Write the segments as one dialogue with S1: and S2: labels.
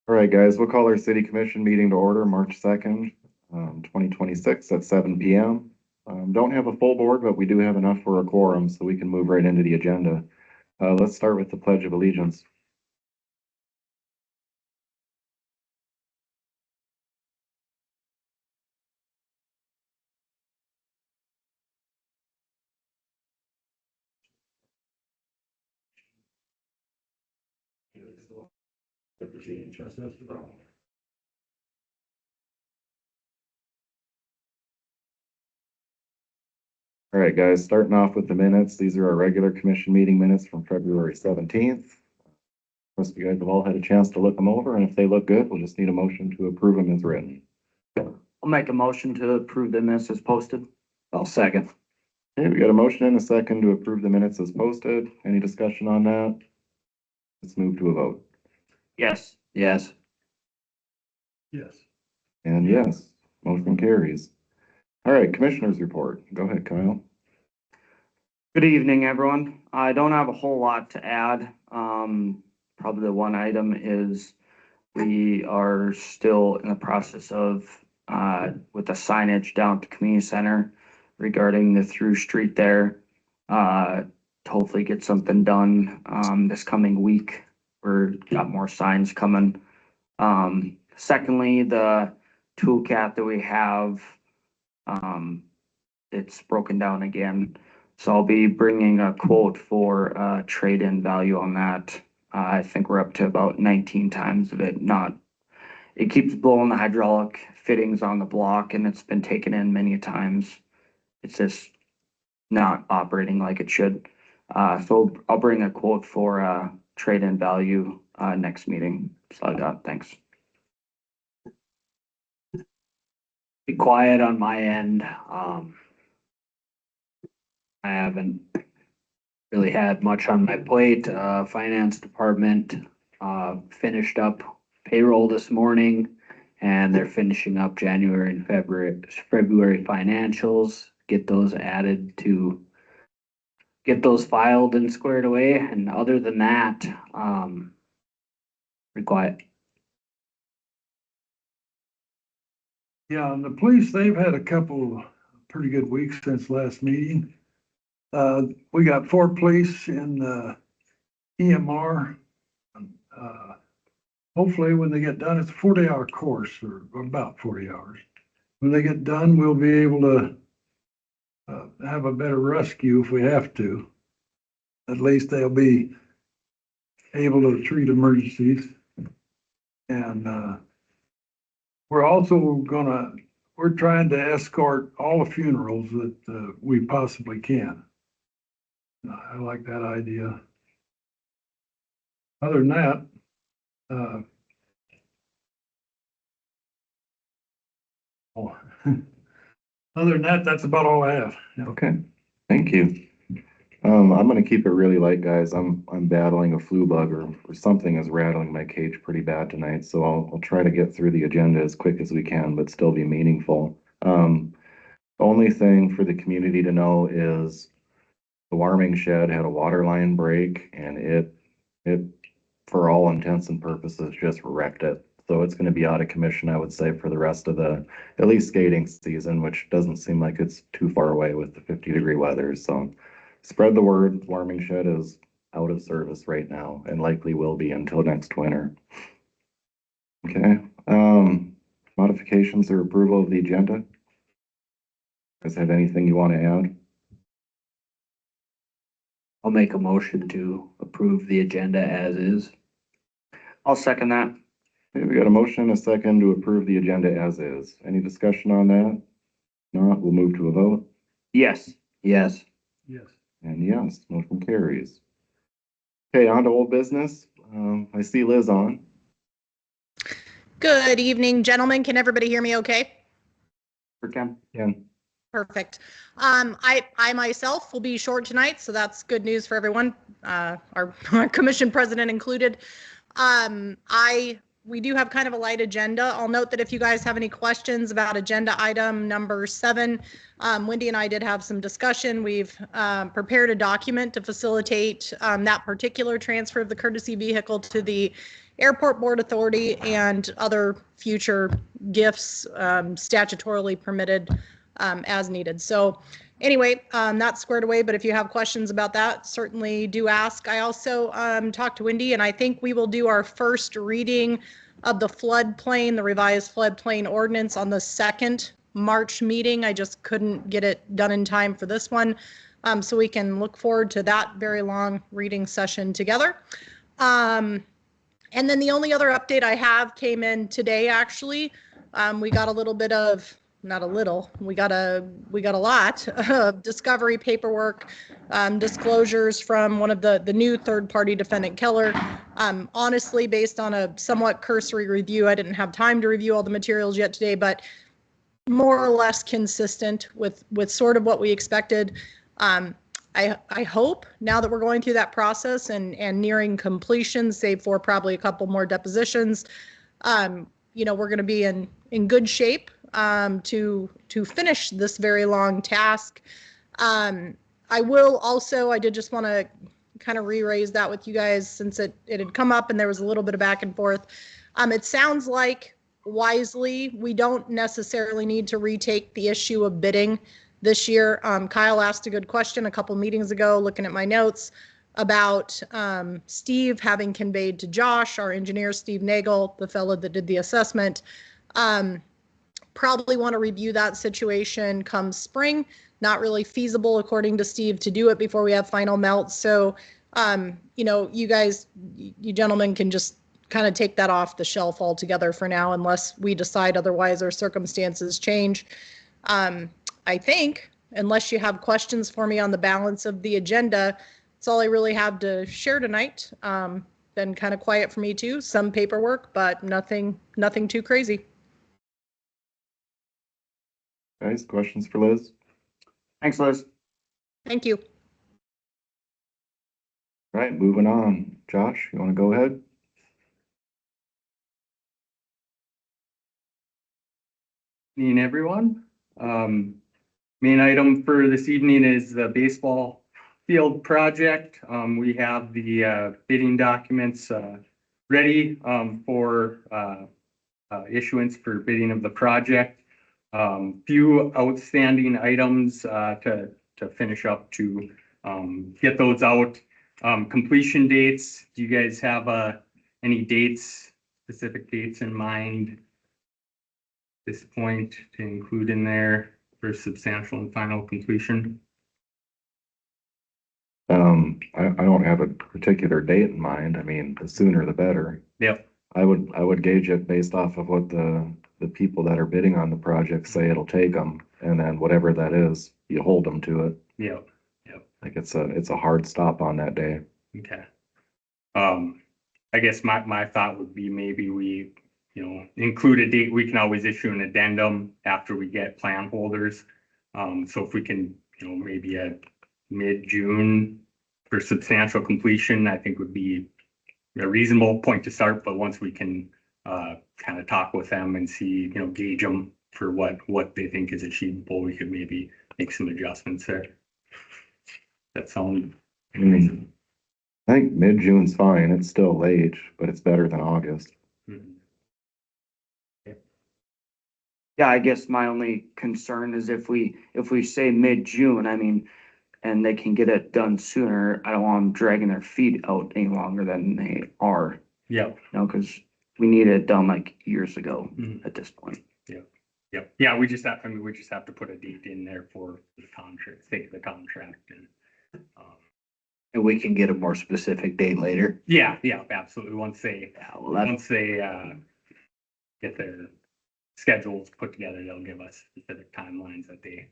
S1: All right, guys, we'll call our city commission meeting to order March 2nd, 2026 at 7 p.m. Don't have a full board, but we do have enough for a quorum, so we can move right into the agenda. Let's start with the Pledge of Allegiance. All right, guys, starting off with the minutes. These are our regular commission meeting minutes from February 17th. Most of you guys have all had a chance to look them over, and if they look good, we'll just need a motion to approve them as written.
S2: I'll make a motion to approve the minutes as posted. I'll second.
S1: Okay, we got a motion and a second to approve the minutes as posted. Any discussion on that? Let's move to a vote.
S2: Yes. Yes.
S3: Yes.
S1: And yes, motion carries. All right, commissioners report. Go ahead, Kyle.
S2: Good evening, everyone. I don't have a whole lot to add. Probably the one item is we are still in the process of with the signage down at the community center regarding the through street there. To hopefully get something done this coming week. We're got more signs coming. Secondly, the toolcat that we have, it's broken down again. So I'll be bringing a quote for trade-in value on that. I think we're up to about 19 times of it. It keeps blowing the hydraulic fittings on the block, and it's been taken in many times. It's just not operating like it should. So I'll bring a quote for trade-in value next meeting. So I got, thanks.
S4: Be quiet on my end. I haven't really had much on my plate. Finance department finished up payroll this morning, and they're finishing up January and February financials. Get those added to get those filed and squared away. And other than that, be quiet.
S3: Yeah, and the police, they've had a couple pretty good weeks since last meeting. We got 4 police in EMR. Hopefully when they get done, it's a 40-hour course, or about 40 hours. When they get done, we'll be able to have a better rescue if we have to. At least they'll be able to treat emergencies. And we're trying to escort all the funerals that we possibly can. I like that idea. Other than that, that's about all I have. Yeah.
S1: Okay, thank you. I'm gonna keep it really light, guys. I'm battling a flu bug or something is rattling my cage pretty bad tonight, so I'll try to get through the agenda as quick as we can, but still be meaningful. The only thing for the community to know is the warming shed had a water line break, and it for all intents and purposes just wrecked it. So it's going to be out of commission, I would say, for the rest of the at least skating season, which doesn't seem like it's too far away with the 50-degree weather. So spread the word. Warming shed is out of service right now and likely will be until next winter. Okay. Modifications or approval of the agenda? Guys have anything you want to add?
S4: I'll make a motion to approve the agenda as is.
S2: I'll second that.
S1: Okay, we got a motion and a second to approve the agenda as is. Any discussion on that? Not, we'll move to a vote.
S2: Yes.
S4: Yes.
S3: Yes.
S1: And yes, motion carries. Okay, on to old business. I see Liz on.
S5: Good evening, gentlemen. Can everybody hear me okay?
S2: For Ken.
S1: Ken.
S5: Perfect. I myself will be short tonight, so that's good news for everyone, our commission president included. I we do have kind of a light agenda. I'll note that if you guys have any questions about agenda item number 7, Wendy and I did have some discussion. We've prepared a document to facilitate that particular transfer of the courtesy vehicle to the Airport Board Authority and other future gifts statutorily permitted as needed. So anyway, that's squared away, but if you have questions about that, certainly do ask. I also talked to Wendy, and I think we will do our first reading of the floodplain, the revised floodplain ordinance on the 2nd March meeting. I just couldn't get it done in time for this one. So we can look forward to that very long reading session together. And then the only other update I have came in today, actually. We got a little bit of, not a little, we got a lot of discovery paperwork, disclosures from one of the new third-party defendant, Keller. Honestly, based on a somewhat cursory review, I didn't have time to review all the materials yet today, but more or less consistent with sort of what we expected. I hope now that we're going through that process and nearing completion, save for probably a couple more depositions, we're going to be in good shape to finish this very long task. I did just want to kind of re-raise that with you guys since it had come up and there was a little bit of back and forth. It sounds like wisely, we don't necessarily need to retake the issue of bidding this year. Kyle asked a good question a couple meetings ago, looking at my notes, about Steve having conveyed to Josh, our engineer, Steve Nagel, the fellow that did the assessment, probably want to review that situation come spring. Not really feasible, according to Steve, to do it before we have final melt. So, you guys, you gentlemen can just kind of take that off the shelf altogether for now, unless we decide otherwise or circumstances change. I think, unless you have questions for me on the balance of the agenda, that's all I really have to share tonight. Been kind of quiet for me too, some paperwork, but nothing too crazy.
S1: Guys, questions for Liz?
S2: Thanks, Liz.
S5: Thank you.
S1: All right, moving on. Josh, you want to go ahead?
S6: Evening, everyone. Main item for this evening is the baseball field project. We have the bidding documents ready for issuance for bidding of the project. Few outstanding items to finish up to get those out. Completion dates. Do you guys have any dates, specific dates in mind at this point to include in there for substantial and final completion?
S1: I don't have a particular date in mind. I mean, the sooner the better.
S6: Yep.
S1: I would gauge it based off of what the people that are bidding on the project say it'll take them, and then whatever that is, you hold them to it.
S6: Yep.
S1: Like it's a hard stop on that day.
S6: Okay. I guess my thought would be maybe we, include a date. We can always issue an addendum after we get plan holders. So if we can, maybe at mid-June for substantial completion, I think would be a reasonable point to start. But once we can kind of talk with them and see, gauge them for what they think is achievable, we could maybe make some adjustments there. That sound reasonable?
S1: I think mid-June's fine. It's still late, but it's better than August.
S6: Mhm.
S2: Yeah, I guess my only concern is if we say mid-June, I mean, and they can get it done sooner, I don't want them dragging their feet out any longer than they are.
S6: Yep.
S2: Because we needed it done like years ago
S6: Mhm.
S2: at this point.
S6: Yep. Yeah, we just have to put a date in there for the contract, state of the contract
S4: And we can get a more specific date later.
S6: yeah, absolutely. Once they get their schedules put together, they'll give us specific timelines that they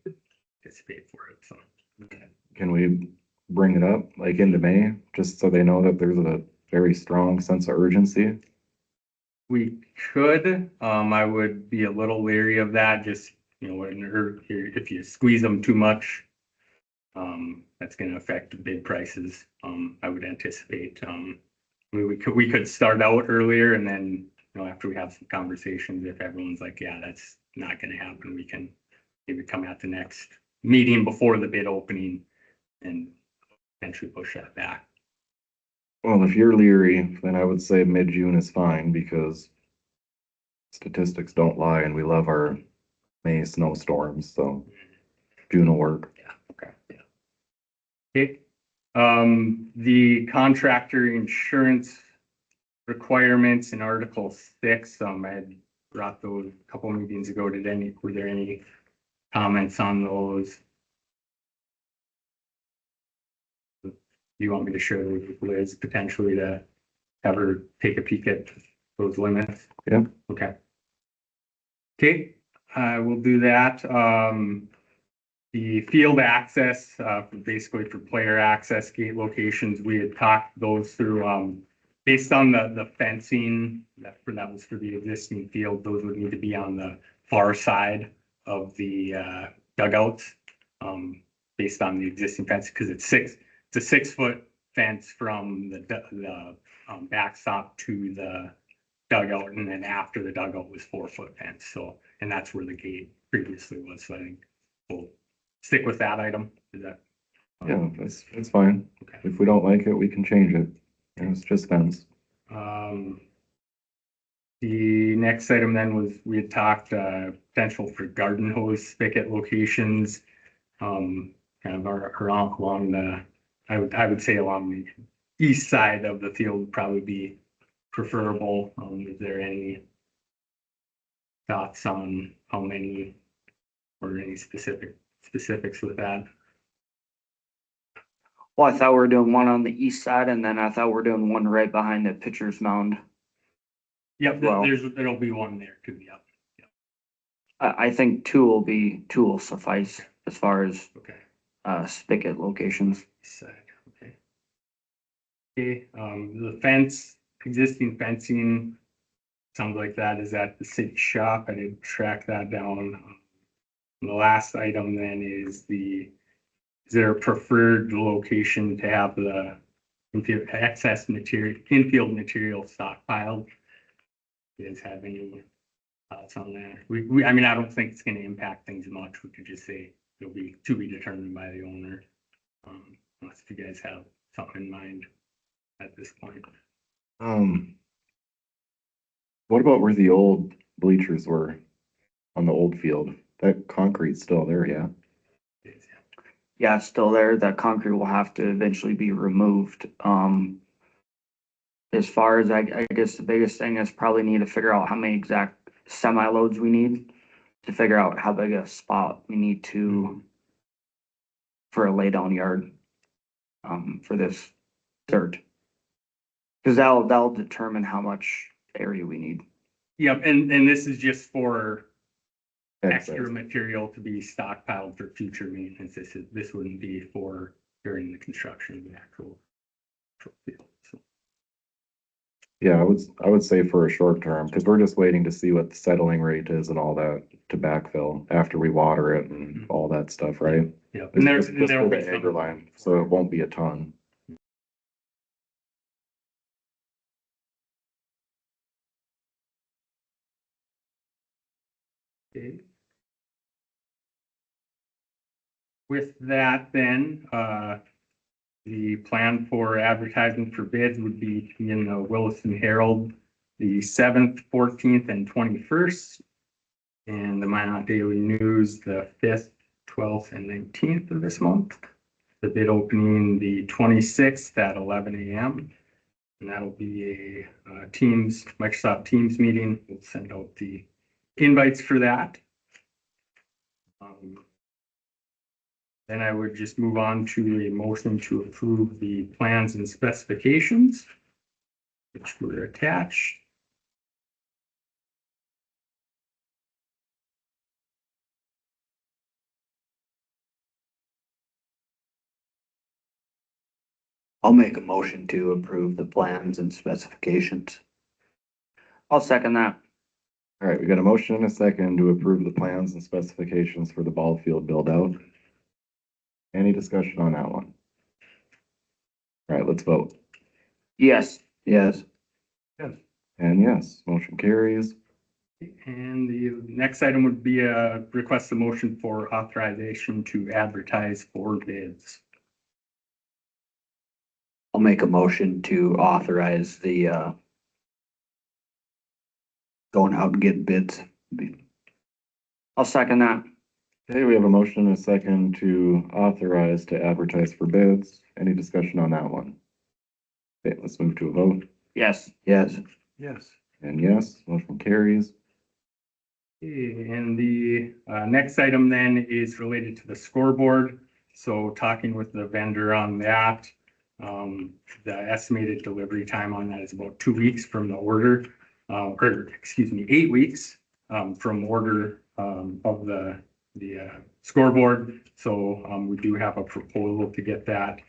S6: anticipate for it. So, okay.
S1: Can we bring it up like into May, just so they know that there's a very strong sense of urgency?
S6: We could, I would be a little leery of that, just, if you squeeze them too much, that's gonna affect bid prices. I would anticipate, we could start out earlier and then after we have some conversations, if everyone's like, yeah, that's not gonna happen, we can maybe come at the next meeting before the bid opening and potentially push that back.
S1: Well, if you're leery, then I would say mid-June is fine because statistics don't lie and we love our May snowstorms, so June will work.
S6: Yeah, okay, yeah. Okay, the contractor insurance requirements in Article 6, I had brought those a couple meetings ago. Were there any comments on those? You want me to share those with Liz potentially to have her take a peek at those limits?
S1: Yeah.
S6: Okay. Okay, I will do that. The field access, basically for player access gate locations, we had talked those through, based on the fencing that was for the existing field, those would need to be on the far side of the dugouts, based on the existing fence, because it's a 6-foot fence from the backstop to the dugout, and then after the dugout was 4-foot fence. So, and that's where the gate previously was. So I think we'll stick with that item. Is that?
S1: Yeah, that's fine.
S6: Okay.
S1: If we don't like it, we can change it. It's just fence.
S6: The next item then was, we had talked, potential for garden hose spigot locations. Kind of along the, I would say along the east side of the field would probably be preferable. Is there any thoughts on how many or any specifics with that?
S2: Well, I thought we were doing one on the east side, and then I thought we are doing one right behind the pitcher's mound.
S6: Yep,
S2: Well-
S6: there'll be one there too. Yep.
S2: I think two will suffice as far as
S6: Okay.
S2: spigot locations.
S6: East side, okay. Okay, the fence, existing fencing, sounds like that is at the city shop. I didn't track that down. The last item then is is there a preferred location to have the excess material, infield material stockpiled? You guys have any thoughts on that? I mean, I don't think it's gonna impact things much. We could just say it'll be to be determined by the owner. Unless you guys have something in mind at this point.
S1: What about where the old bleachers were on the old field? That concrete's still there, yeah?
S2: Yeah, it's still there. That concrete will have to eventually be removed. As far as I guess the biggest thing is probably need to figure out how many exact semi loads we need to figure out how big a spot we need to for a laydown yard for this dirt. Because that'll determine how much area we need.
S6: Yep, and this is just for extra
S1: Excess.
S6: material to be stockpiled for future maintenance. This wouldn't be for during the construction of the actual field. So,
S1: Yeah, I would say for a short term, because we're just waiting to see what the settling rate is and all that to backfill after we water it and all that stuff, right?
S6: yeah,
S1: It's
S6: and
S1: just for
S6: there'll
S1: the
S6: be
S1: agri
S6: some.
S1: line, so it won't be a ton.
S6: Okay. With that, then, the plan for advertising for bids would be in the Williston Herald, the 7th, 14th, and 21st. And the Minot Daily News, the 5th, 12th, and 19th of this month. The bid opening the 26th at 11 a.m. And that'll be a Microsoft Teams meeting. We'll send out the invites for that. Then I would just move on to a motion to approve the plans and specifications, which were attached.
S4: I'll make a motion to approve the plans and specifications.
S2: I'll second that.
S1: All right, we got a motion and a second to approve the plans and specifications for the ball field build out. Any discussion on that one? All right, let's vote.
S2: Yes.
S4: Yes.
S1: And yes, motion carries.
S6: And the next item would be a request a motion for authorization to advertise for bids.
S4: I'll make a motion to authorize the going out and getting bids.
S2: I'll second that.
S1: Okay, we have a motion and a second to authorize to advertise for bids. Any discussion on that one? Okay, let's move to a vote.
S2: Yes.
S4: Yes.
S3: Yes.
S1: And yes, motion carries.
S6: Okay, and the next item then is related to the scoreboard. So talking with the vendor on that, the estimated delivery time on that is about 2 weeks from the order, or excuse me, 8 weeks from order of the scoreboard. So we do have a proposal to get that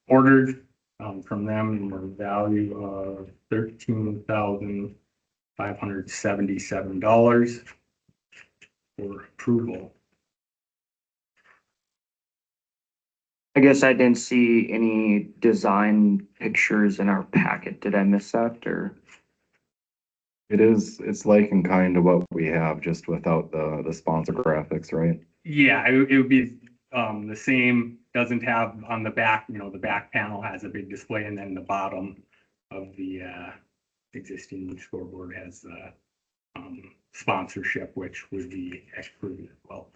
S6: ordered from them in the value of $13,577 for approval.
S2: I guess I didn't see any design pictures in our packet. Did I miss that or?
S1: It's like in kind of what we have, just without the sponsor graphics, right?
S6: Yeah, it would be the same, doesn't have on the back, the back panel has a big display, and then the bottom of the existing scoreboard has the sponsorship, which would be excluded as well.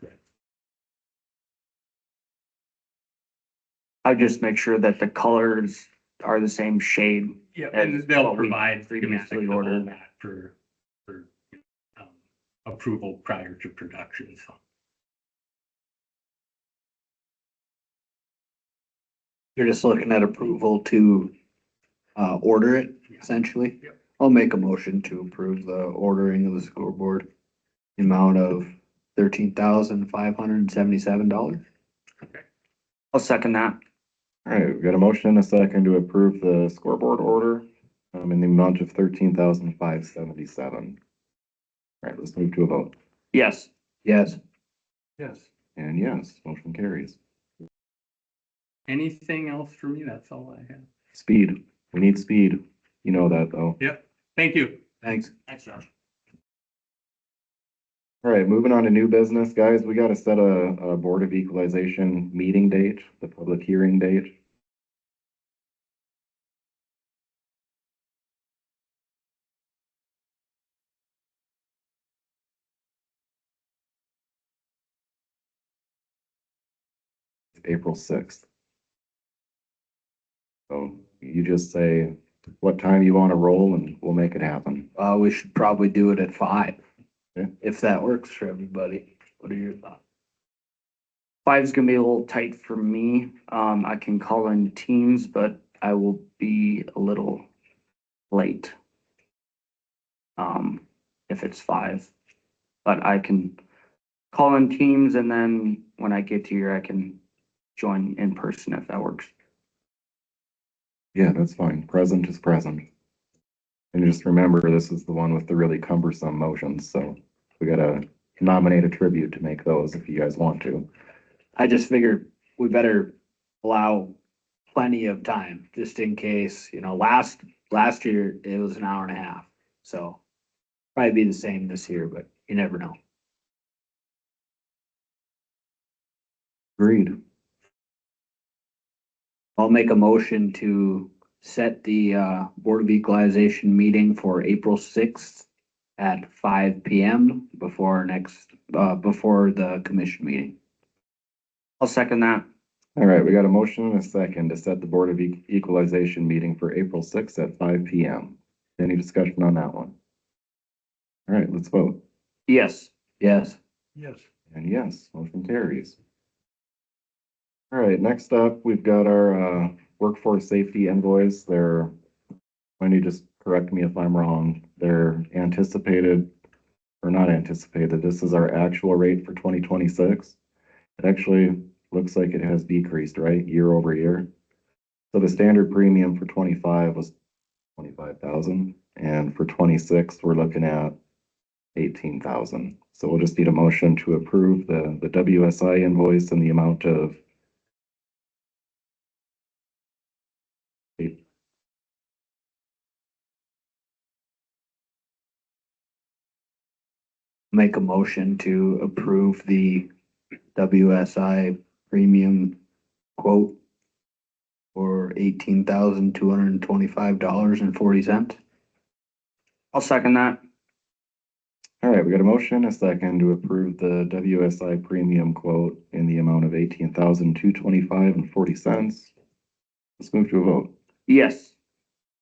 S2: I just make sure that the colors are the same shade.
S6: Yeah,
S2: As
S6: and they'll
S2: what we
S6: provide
S2: previously
S6: schematics of all
S2: ordered.
S6: that for approval prior to production, so.
S4: You're just looking at approval to order it essentially?
S6: Yep.
S4: I'll make a motion to approve the ordering of the scoreboard. The amount of $13,577.
S6: Okay.
S2: I'll second that.
S1: All right, we've got a motion and a second to approve the scoreboard order in the amount of $13,577. All right, let's move to a vote.
S2: Yes.
S4: Yes.
S3: Yes.
S1: And yes, motion carries.
S6: Anything else for me? That's all I have.
S1: Speed. We need speed. You know that though.
S6: Yep, thank you.
S4: Thanks.
S2: Thanks, Josh.
S1: All right, moving on to new business, guys. We got to set a Board of Equalization meeting date, the public hearing date. April 6th. So you just say what time you want to roll and we'll make it happen.
S4: We should probably do it at 5.
S1: Okay.
S4: If that works for everybody. What are your thoughts?
S2: 5's gonna be a little tight for me. I can call in teams, but I will be a little late. If it's 5, but I can call in teams and then when I get here, I can join in person if that works.
S1: Yeah, that's fine. Present is present. And just remember, this is the one with the really cumbersome motions, so we gotta nominate a tribute to make those if you guys want to.
S4: I just figured we better allow plenty of time, just in case, last year it was an hour and a half. So probably be the same this year, but you never know.
S1: Agreed.
S4: I'll make a motion to set the Board of Equalization meeting for April 6th at 5 PM before the commission meeting.
S2: I'll second that.
S1: All right, we got a motion and a second to set the Board of Equalization meeting for April 6th at 5 PM. Any discussion on that one? All right, let's vote.
S2: Yes.
S4: Yes.
S3: Yes.
S1: And yes, motion carries. All right, next up, we've got our workforce safety invoice. They're, when you just correct me if I'm wrong, they're anticipated or not anticipated. This is our actual rate for 2026. It actually looks like it has decreased, right, year over year. So the standard premium for 25 was 25,000, and for 26 we're looking at 18,000. So we'll just need a motion to approve the WSI invoice in the amount of
S4: Make a motion to approve the WSI premium quote for $18,225.40.
S2: I'll second that.
S1: All right, we got a motion, a second to approve the WSI premium quote in the amount of $18,225.40. Let's move to a vote.
S2: Yes.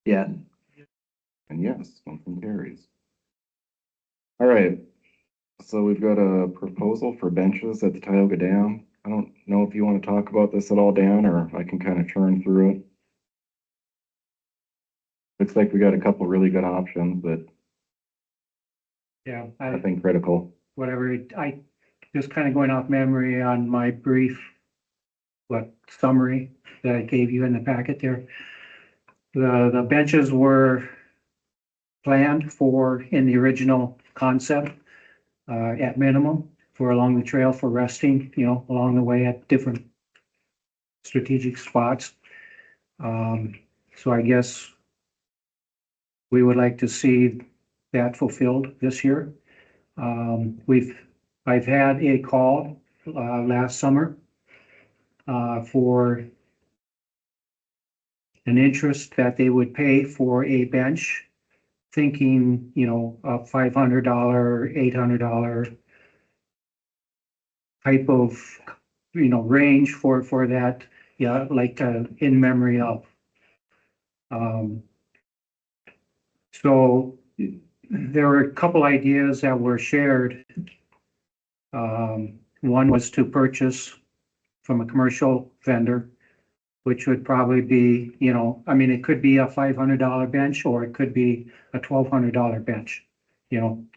S4: Yeah,
S1: And yes, motion carries. All right, so we've got a proposal for benches at the Tioga Dam. I don't know if you want to talk about this at all, Dan, or I can kind of churn through it. Looks like we got a couple really good options, but
S7: Yeah,
S1: nothing critical.
S7: whatever, I, just kind of going off memory on my brief, summary that I gave you in the packet there. The benches were planned for in the original concept, at minimum, for along the trail for resting, along the way at different strategic spots. So I guess we would like to see that fulfilled this year. I've had a call, last summer, for an interest that they would pay for a bench, thinking, a $500, $800 type of, range for that, yeah, like, in memory of. So there were a couple ideas that were shared. One was to purchase from a commercial vendor, which would probably be, it could be a $500 bench, or it could be a $1,200 bench,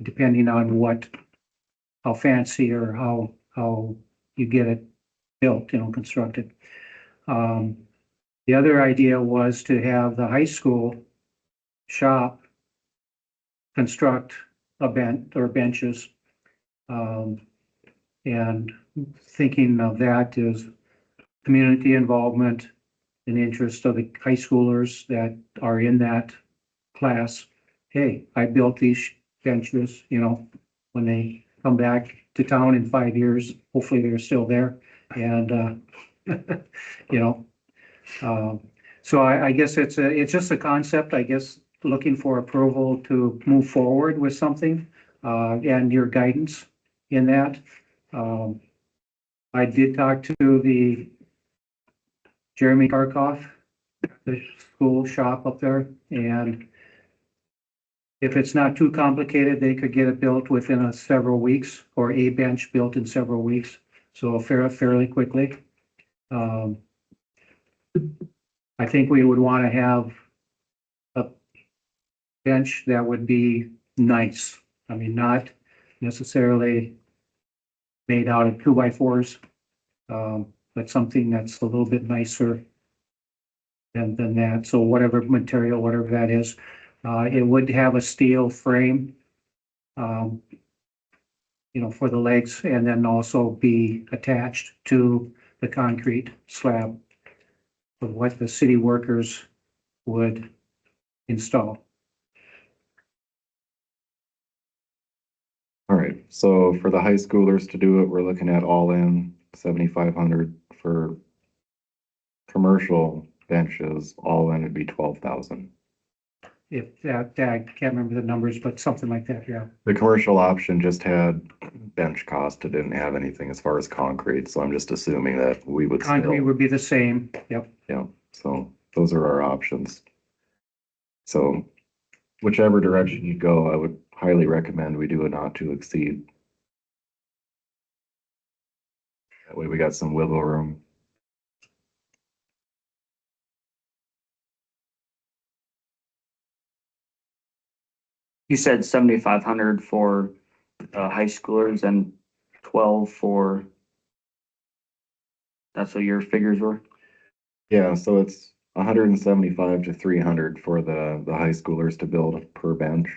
S7: depending on how fancy or how you get it built, constructed. The other idea was to have the high school shop construct a bench or benches. And thinking of that is community involvement and interest of the high schoolers that are in that class. Hey, I built these benches, when they come back to town in 5 years, hopefully they're still there. And, so I guess it's just a concept, I guess, looking for approval to move forward with something, and your guidance in that. I did talk to the Jeremy Karkoff, the school shop up there, and if it's not too complicated, they could get it built within several weeks, or a bench built in several weeks, so fairly quickly. I think we would want to have a bench that would be nice. I mean, not necessarily made out of 2x4s, but something that's a little bit nicer than that. So whatever material, whatever that is, it would have a steel frame, for the legs, and then also be attached to the concrete slab of what the city workers would install.
S1: All right, so for the high schoolers to do it, we're looking at all in 7,500. For commercial benches, all in would be 12,000.
S7: If that, I can't remember the numbers, but something like that, yeah.
S1: The commercial option just had bench cost. It didn't have anything as far as concrete, so I'm just assuming that we would
S7: Concrete
S1: still,
S7: would be the same, yep.
S1: yeah, so those are our options. So whichever direction you go, I would highly recommend we do a not to exceed. That way we got some wiggle room.
S2: You said 7,500 for high schoolers and 12 for, that's what your figures were?
S1: Yeah, so it's 175 to 300 for the high schoolers to build per bench.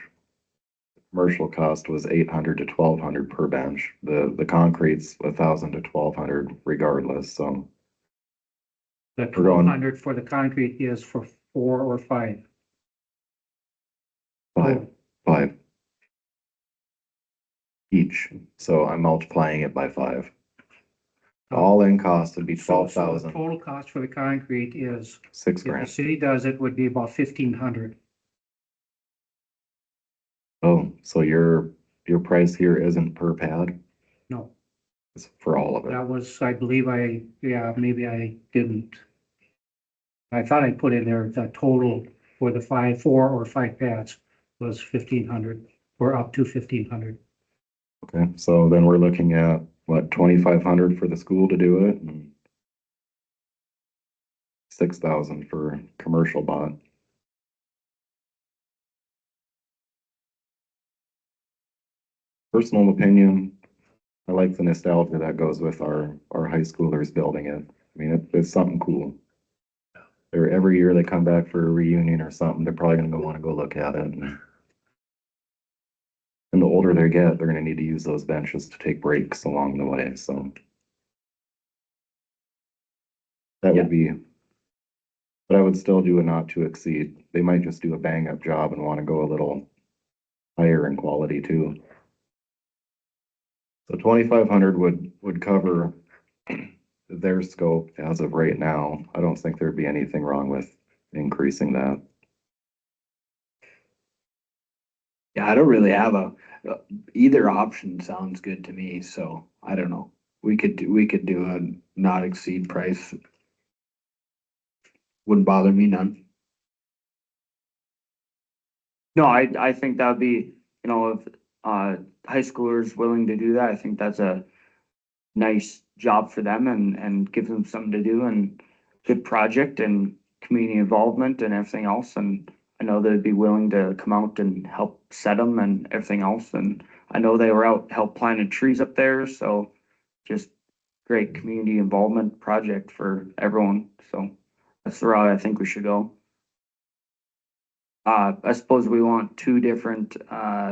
S1: Commercial cost was 800 to 1,200 per bench. The concrete's 1,000 to 1,200 regardless, so.
S7: The
S1: We're going-
S7: 1,200 for the concrete is for 4 or 5.
S1: Five. each, so I'm multiplying it by 5. All in cost would be
S7: So the
S1: 12,000,
S7: total cost for the concrete is,
S1: 6
S7: if the
S1: grand.
S7: city does it, would be about 1,500.
S1: Oh, so your price here isn't per pad,
S7: No,
S1: it's for all of it.
S7: that was, I believe yeah, maybe I didn't. I thought I put in there the total for the 4 or 5 pads was 1,500 or up to 1,500.
S1: Okay, so then we're looking at, what, 2,500 for the school to do it? And 6,000 for commercial bot. Personal opinion, I like the nostalgia that goes with our high schoolers building it. I mean, it's something cool. Every year they come back for a reunion or something, they're probably gonna wanna go look at it. And the older they get, they're gonna need to use those benches to take breaks along the way, so. That would be, but I would still do a not to exceed. They might just do a bang up job and wanna go a little higher in quality too. So 2,500 would cover their scope as of right now. I don't think there'd be anything wrong with increasing that.
S4: Yeah, I don't really have either option sounds good to me, so I don't know. We could do a not exceed price. Wouldn't bother me none.
S2: No, I think that'd be, if, high schoolers willing to do that, I think that's a nice job for them and gives them something to do and good project and community involvement and everything else. And I know they'd be willing to come out and help set them and everything else. And I know they were out, help planted trees up there, so just great community involvement project for everyone. So that's the route I think we should go. I suppose we want two different,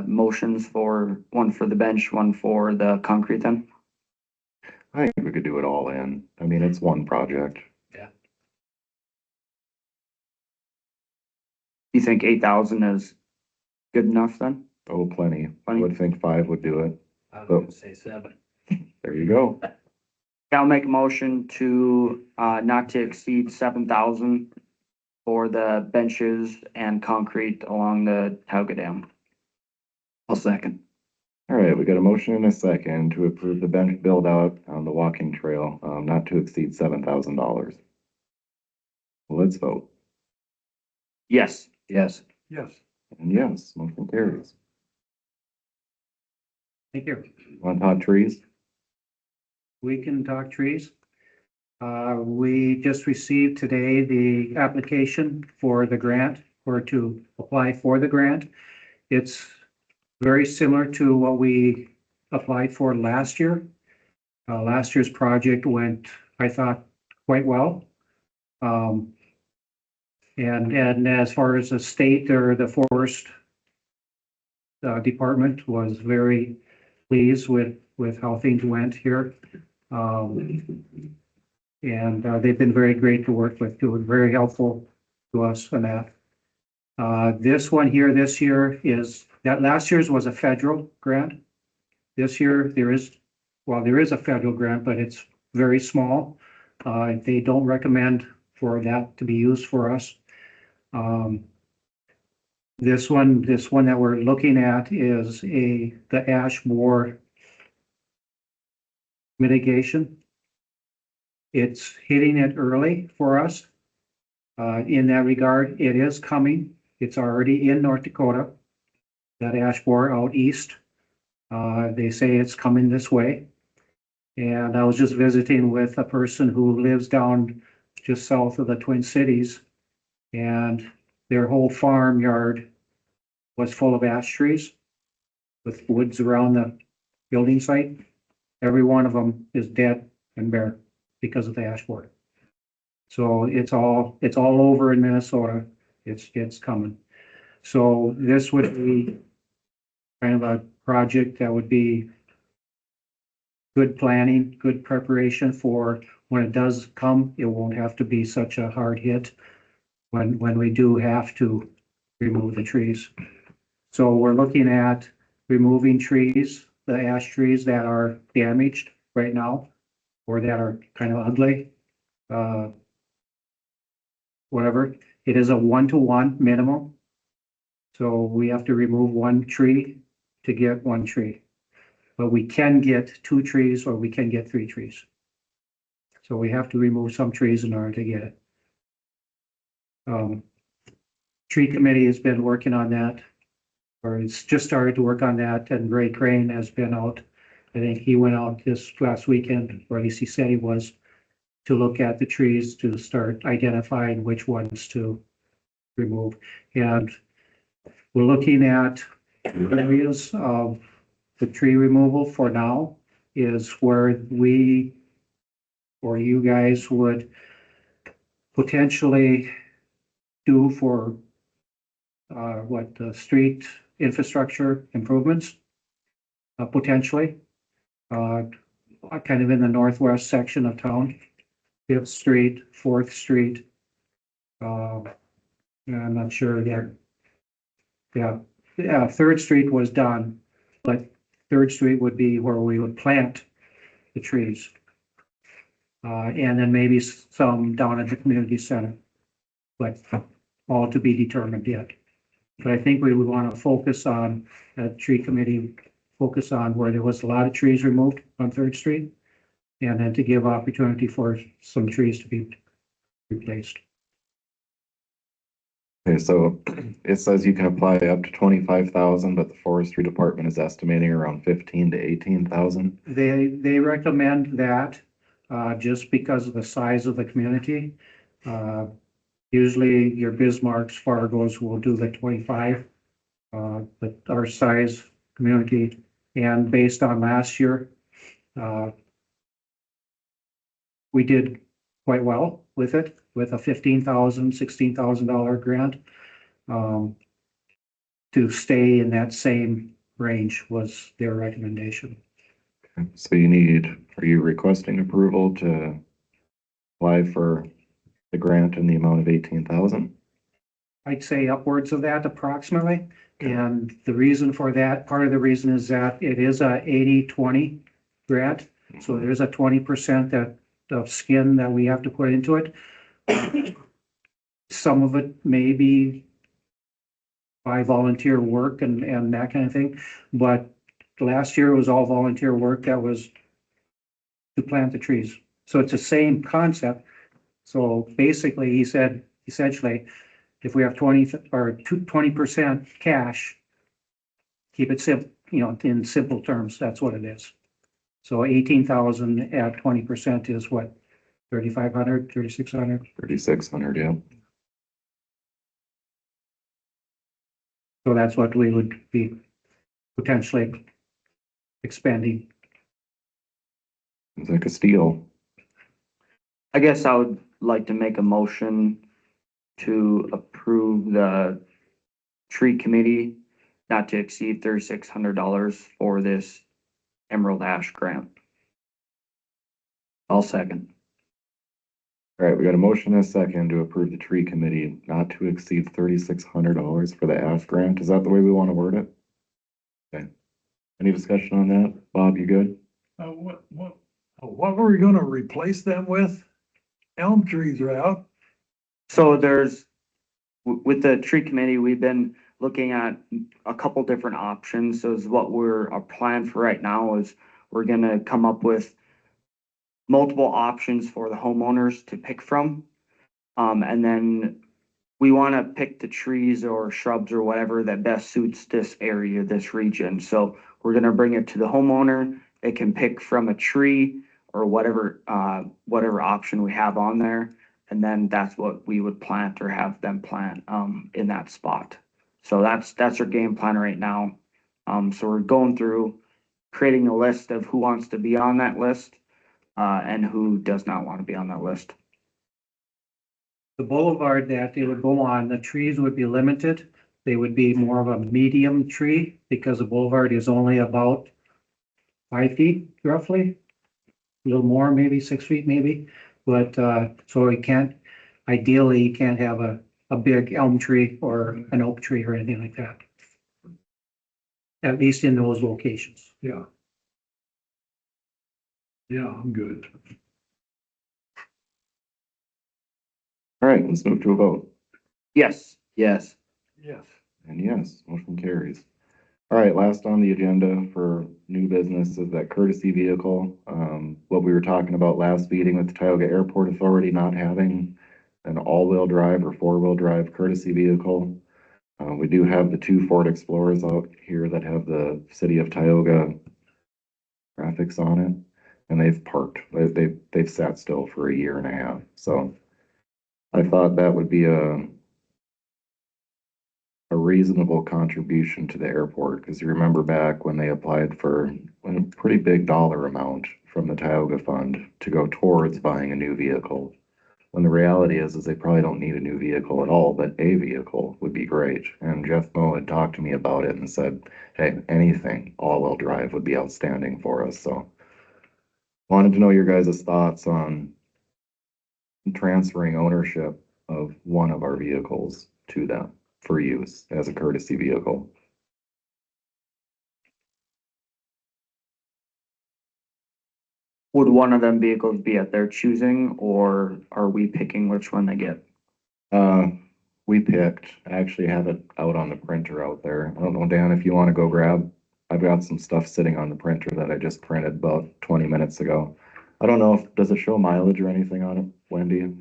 S2: motions for, one for the bench, one for the concrete then.
S1: I think we could do it all in. I mean, it's one project.
S2: You think 8,000 is good enough then?
S1: Oh, plenty. I
S2: Plenty.
S1: would think 5 would do it.
S4: I was
S1: gonna
S4: say 7.
S1: There you go.
S2: I'll make a motion to, not to exceed 7,000 for the benches and concrete along the Tioga Dam.
S4: I'll second.
S1: All right, we got a motion and a second to approve the bench build out on the walking trail, not to exceed $7,000. Let's vote.
S2: Yes.
S4: Yes.
S3: Yes.
S1: And yes, motion carries.
S7: Thank you.
S1: Want to talk trees?
S7: We can talk trees. We just received today the application for the grant, or to apply for the grant. It's very similar to what we applied for last year. Last year's project went, I thought, quite well. And as far as the state or the forest department was very pleased with how things went here. And they've been very great to work with, too, and very helpful to us on that. This one here, this year is, that last year's was a federal grant. This year, there is a federal grant, but it's very small. They don't recommend for that to be used for us. This one that we're looking at is the ash borer mitigation. It's hitting it early for us. In that regard, it is coming. It's already in North Dakota. That ash borer out east. They say it's coming this way. And I was just visiting with a person who lives down just south of the Twin Cities. And their whole farmyard was full of ash trees with woods around the building site. Every one of them is dead and bare because of the ash borer. So it's all over in Minnesota. It's coming. So this would be kind of a project that would be good planning, good preparation for when it does come. It won't have to be such a hard hit when we do have to remove the trees. So we're looking at removing trees the ash trees that are damaged right now or that are kind of ugly. Whatever, it is a 1-to-1 minimum. So we have to remove one tree to get one tree. But we can get 2 trees or we can get 3 trees. So we have to remove some trees in order to get it. Tree committee has been working on that, or it's just started to work on that, and Ray Crane has been out. I think he went out this last weekend, or at least he said he was, to look at the trees to start identifying which ones to remove. And we're looking at areas of the tree removal for now is where we or you guys would potentially do for the street infrastructure improvements, potentially, kind of in the northwest section of town, 5th Street, 4th Street. I'm not sure yet. Yeah, 3rd Street was done, but 3rd Street would be where we would plant the trees. And then maybe some down at the community center, but all to be determined yet. But I think we would want to focus on, tree committee, focus on where there was a lot of trees removed on 3rd Street. And then to give opportunity for some trees to be replaced.
S1: Okay, so it says you can apply up to 25,000, but the forestry department is estimating around 15 to 18,000.
S7: They recommend that, just because of the size of the community. Usually your Bismarcks, Fargos will do the 25, but our size community, and based on last year, we did quite well with it, with a $15,000, $16,000 grant. To stay in that same range was their recommendation.
S1: Okay, so are you requesting approval to apply for the grant in the amount of 18,000?
S7: I'd say upwards of that approximately. And the reason for that, part of the reason is that it is a 80-20 grant. So there's a 20% of skin that we have to put into it. Some of it may be by volunteer work and that kind of thing. But last year it was all volunteer work that was to plant the trees. So it's the same concept. So basically, he said, essentially, if we have 20% cash, keep it simple, in simple terms, that's what it is. So 18,000 at 20% is what, 3,500, 3,600?
S1: 3,600, yeah.
S7: So that's what we would be potentially expanding.
S1: It's like a steal.
S2: I guess I would like to make a motion to approve the tree committee not to exceed $3,600 for this Emerald Ash grant.
S4: I'll second.
S1: All right, we got a motion and a second to approve the tree committee not to exceed $3,600 for the ash grant. Is that the way we want to word it? Okay. Any discussion on that? Bob, you good?
S3: What were we gonna replace them with? Elm trees are out.
S2: So with the tree committee, we've been looking at a couple different options. So is what our plan for right now is we're gonna come up with multiple options for the homeowners to pick from. And then we want to pick the trees or shrubs or whatever that best suits this area, this region. So we're going to bring it to the homeowner. They can pick from a tree or whatever option we have on there. And then that's what we would plant or have them plant in that spot. So that's our game plan right now. So we're going through creating a list of who wants to be on that list and who does not want to be on that list.
S7: The boulevard that they would go on, the trees would be limited. They would be more of a medium tree because the boulevard is only about 5 feet roughly. A little more, maybe 6 feet maybe. But so ideally you can't have a big elm tree or an oak tree or anything like that. At least in those locations.
S3: Yeah. Yeah, I'm good.
S1: All right, let's move to a vote.
S2: Yes.
S4: Yes.
S3: Yes.
S1: And yes, motion carries. All right, last on the agenda for new business is that courtesy vehicle. What we were talking about last meeting with the Tioga Airport Authority not having an all-wheel drive or four-wheel drive courtesy vehicle. We do have the two Ford Explorers out here that have the city of Tioga graphics on it, and they've parked. They've sat still for a year and a half. So I thought that would be a reasonable contribution to the airport, because you remember back when they applied for a pretty big dollar amount from the Tioga Fund to go towards buying a new vehicle. When the reality is they probably don't need a new vehicle at all, but a vehicle would be great. And Jeff Moe had talked to me about it and said, hey, anything all-wheel drive would be outstanding for us. So wanted to know your guys' thoughts on transferring ownership of one of our vehicles to them for use as a courtesy vehicle.
S2: Would one of them vehicles be at their choosing, or are we picking which one they get?
S1: We picked, I actually have it out on the printer out there. I don't know, Dan, if you want to go grab, I've got some stuff sitting on the printer that I just printed about 20 minutes ago. I don't know if, does it show mileage or anything on it, Wendy?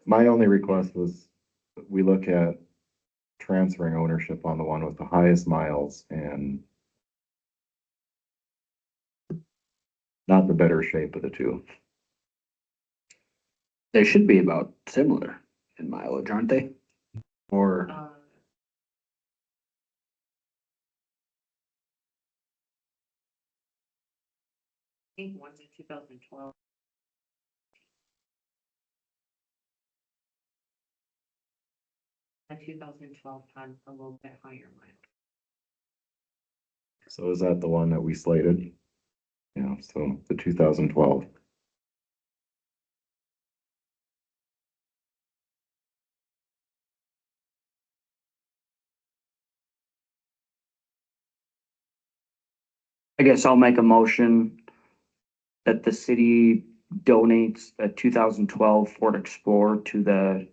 S1: My only request was we look at transferring ownership on the one with the highest miles and not the better shape of the two.
S4: They should be about similar in mileage, aren't they? Or,
S8: I think one's a 2012. A 2012 had a little bit higher mile.
S1: So is that the one that we slated? Yeah, so the 2012.
S2: I guess I'll make a motion that the city donates a 2012 Ford Explorer to the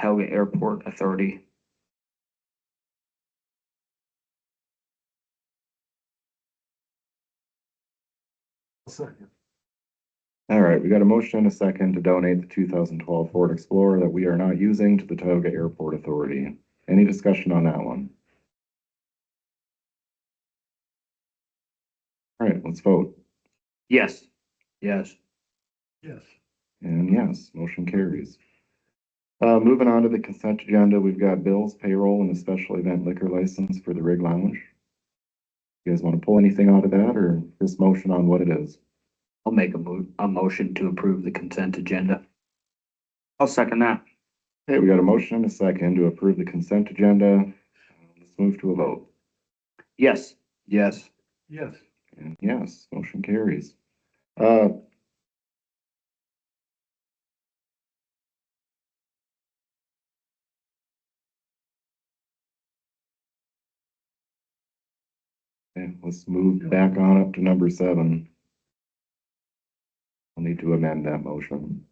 S2: Tioga Airport Authority.
S3: Second.
S1: All right, we got a motion and a second to donate the 2012 Ford Explorer that we are not using to the Tioga Airport Authority. Any discussion on that one? All right, let's vote.
S2: Yes.
S4: yes,
S3: Yes.
S1: And yes, motion carries. Moving on to the consent agenda, we've got bills, payroll, and a special event liquor license for the Rig Lounge. You guys want to pull anything out of that, or just motion on what it is?
S4: I'll make a motion to approve the consent agenda.
S2: I'll second that.
S1: Okay, we got a motion and a second to approve the consent agenda. Let's move to a vote.
S2: Yes.
S4: Yes,
S3: Yes.
S1: And yes, motion carries. Okay, let's move back on up to number 7. I'll need to amend that motion.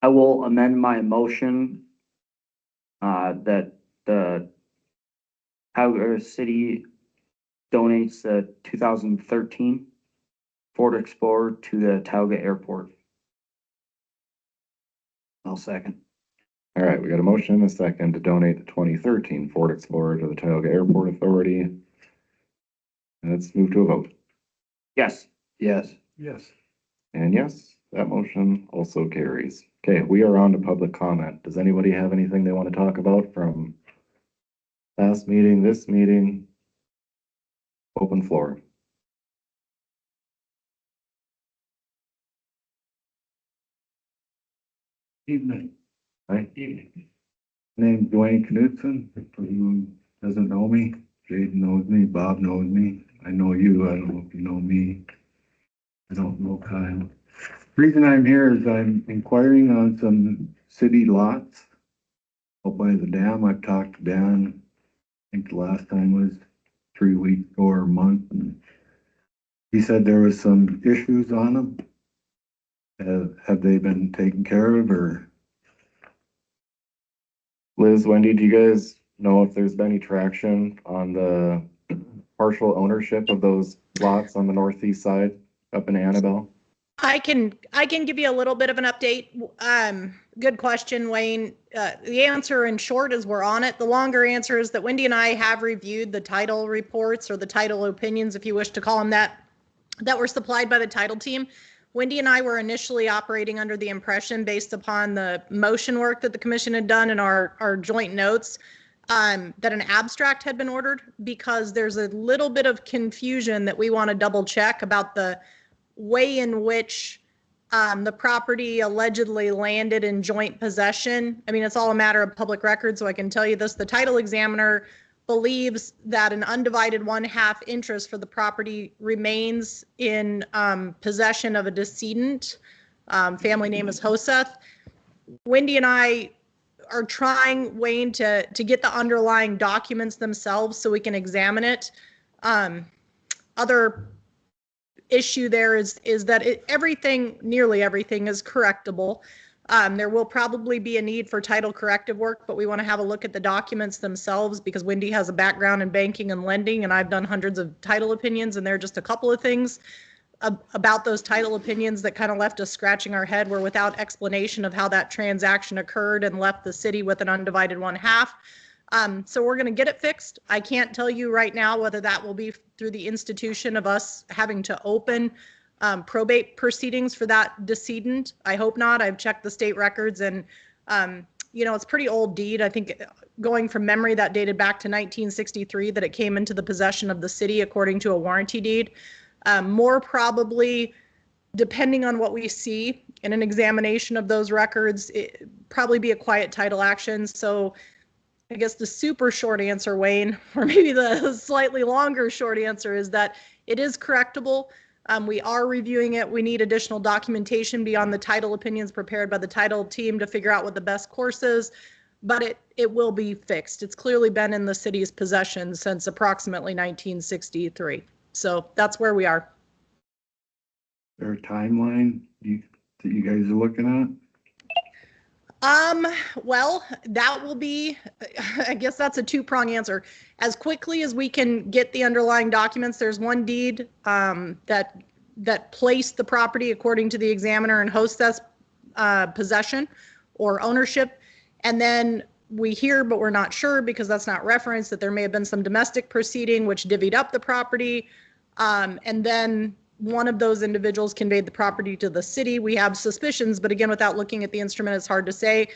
S2: I will amend my motion that the Tioga City donates the 2013 Ford Explorer to the Tioga Airport.
S4: I'll second.
S1: All right, we got a motion and a second to donate the 2013 Ford Explorer to the Tioga Airport Authority. Let's move to a vote.
S2: Yes.
S4: Yes,
S3: Yes.
S1: And yes, that motion also carries. Okay, we are on to public comment. Does anybody have anything they want to talk about from last meeting, this meeting? Open floor.
S9: Evening.
S1: Hi.
S9: Evening. Name's Dwayne Knudsen. For who doesn't know me, Jaden knows me, Bob knows me. I know you. I don't know if you know me. I don't know Kyle. Reason I'm here is I'm inquiring on some city lots Out by the dam, I've talked to Dan, I think the last time was 3 weeks or a month, and he said there was some issues on them. Have they been taken care of, or?
S1: Liz, Wendy, do you guys know if there's been any traction on the partial ownership of those lots on the northeast side up in Annabelle?
S5: I can give you a little bit of an update. Good question, Wayne. The answer in short is we're on it. The longer answer is that Wendy and I have reviewed the title reports, or the title opinions, if you wish to call them that were supplied by the title team. Wendy and I were initially operating under the impression, based upon the motion work that the commission had done in our joint notes, that an abstract had been ordered, because there's a little bit of confusion that we want to double check about the way in which the property allegedly landed in joint possession. I mean, it's all a matter of public record, so I can tell you this. The title examiner believes that an undivided 1/2 interest for the property remains in possession of a decedent. Family name is Hoseth. Wendy and I are trying, Wayne, to get the underlying documents themselves so we can examine it. Other issue there is that nearly everything is correctable. There will probably be a need for title corrective work, but we want to have a look at the documents themselves, because Wendy has a background in banking and lending, and I've done hundreds of title opinions, and there are just a couple of things about those title opinions that kind of left us scratching our head. We're without explanation of how that transaction occurred and left the city with an undivided 1/2. So we're going to get it fixed. I can't tell you right now whether that will be through the institution of us having to open probate proceedings for that decedent. I hope not. I've checked the state records, and it's pretty old deed. I think, going from memory, that dated back to 1963, that it came into the possession of the city according to a warranty deed. More probably, depending on what we see in an examination of those records, it probably be a quiet title action. So I guess the super short answer, Wayne, or maybe the slightly longer short answer, is that it is correctable. We are reviewing it. We need additional documentation beyond the title opinions prepared by the title team to figure out what the best course is, but it will be fixed. It's clearly been in the city's possession since approximately 1963. So that's where we are.
S9: Is there a timeline that you guys are looking at?
S5: Well, that will be, I guess that's a two-prong answer. As quickly as we can get the underlying documents, there's one deed that placed the property, according to the examiner, in Hostess possession or ownership. And then we hear, but we're not sure because that's not referenced, that there may have been some domestic proceeding which divvied up the property. And then one of those individuals conveyed the property to the city. We have suspicions, but again, without looking at the instrument, it's hard to say.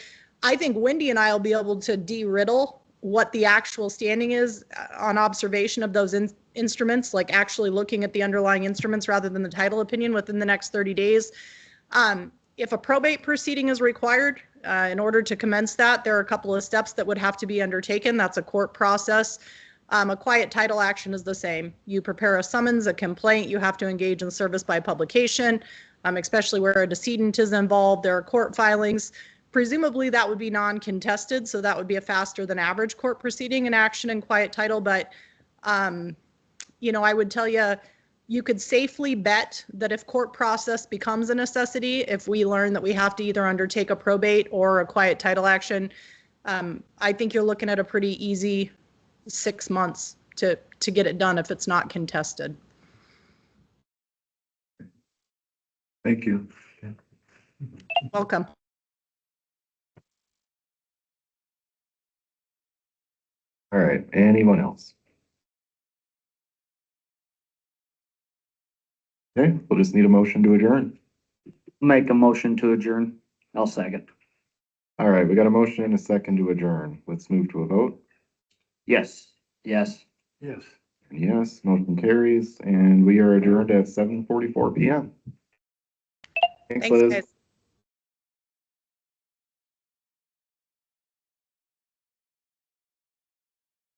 S5: I think Wendy and I will be able to de-riddle what the actual standing is on observation of those instruments, like actually looking at the underlying instruments rather than the title opinion, within the next 30 days. If a probate proceeding is required, in order to commence that, there are a couple of steps that would have to be undertaken. That's a court process. A quiet title action is the same. You prepare a summons, a complaint, you have to engage in service by publication, especially where a decedent is involved. There are court filings. Presumably that would be non-contested, so that would be a faster than average court proceeding in action and quiet title. But, I would tell you, you could safely bet that if court process becomes a necessity, if we learn that we have to either undertake a probate or a quiet title action, I think you're looking at a pretty easy 6 months to get it done if it's not contested.
S9: Thank you.
S5: Welcome.
S1: All right, anyone else? Okay, we'll just need a motion to adjourn.
S2: Make a motion to adjourn.
S4: I'll second.
S1: All right, we got a motion and a second to adjourn. Let's move to a vote.
S2: Yes.
S4: Yes.
S3: Yes.
S1: And yes, motion carries, and we are adjourned at 7:44 p.m. Thanks,
S5: Thanks,
S1: Liz.
S5: guys.